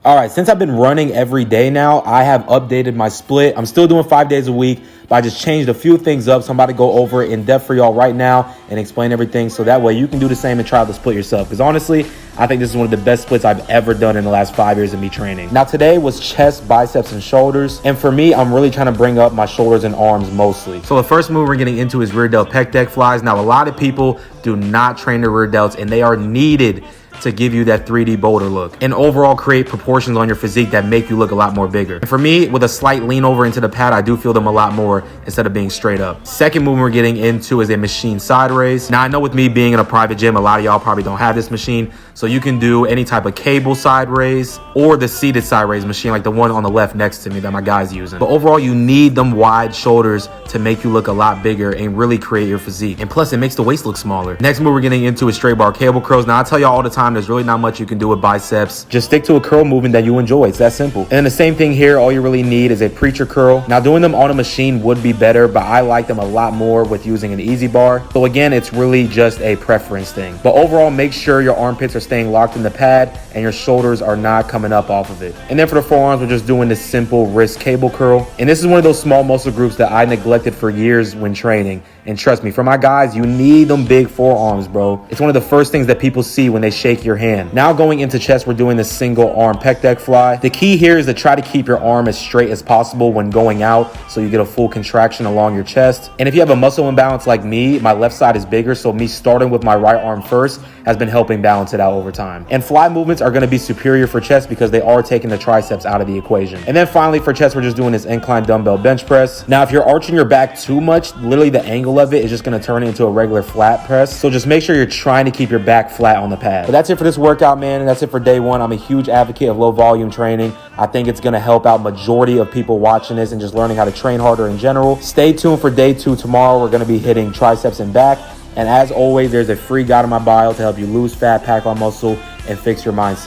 All right, since I've been running every day now, I have updated my split. I'm still doing 5 days a week, but I just changed a few things up. So I'm about to go over it in depth for y'all right now and explain everything. So that way you can do the same and try the split yourself. Because honestly, I think this is one of the best splits I've ever done in the last 5 years of me training. Now today was chest, biceps, and shoulders. And for me, I'm really trying to bring up my shoulders and arms mostly. So the first move we're getting into is rear delt pec deck flies. Now a lot of people do not train their rear delts, and they are needed to give you that 3D boulder look and overall create proportions on your physique that make you look a lot more bigger. And for me, with a slight lean over into the pad, I do feel them a lot more instead of being straight up. Second move we're getting into is a machine side raise. Now I know with me being in a private gym, a lot of y'all probably don't have this machine, so you can do any type of cable side raise or the seated side raise machine like the one on the left next to me that my guy's using. But overall, you need them wide shoulders to make you look a lot bigger and really create your physique. And plus, it makes the waist look smaller. Next move we're getting into is straight bar cable curls. Now I tell y'all all the time, there's really not much you can do with biceps. Just stick to a curl movement that you enjoy. It's that simple. And then the same thing here, all you really need is a preacher curl. Now doing them on a machine would be better, but I like them a lot more with using an easy bar. So again, it's really just a preference thing. But overall, make sure your armpits are staying locked in the pad and your shoulders are not coming up off of it. And then for the forearms, we're just doing this simple wrist cable curl. And this is one of those small muscle groups that I neglected for years when training. And trust me, for my guys, you need them big forearms, bro. It's one of the first things that people see when they shake your hand. Now going into chest, we're doing this single arm pec deck fly. The key here is to try to keep your arm as straight as possible when going out so you get a full contraction along your chest. And if you have a muscle imbalance like me, my left side is bigger, so me starting with my right arm first has been helping balance it out over time. And fly movements are gonna be superior for chest because they are taking the triceps out of the equation. And then finally for chest, we're just doing this incline dumbbell bench press. Now, if you're arching your back too much, literally the angle of it is just gonna turn it into a regular flat press. So just make sure you're trying to keep your back flat on the pad. But that's it for this workout, man. And that's it for day one. I'm a huge advocate of low volume training. I think it's gonna help out majority of people watching this and just learning how to train harder in general. Stay tuned for day two. Tomorrow, we're gonna be hitting triceps and back. And as always, there's a free guide in my bio to help you lose fat, pack on muscle, and fix your mindset.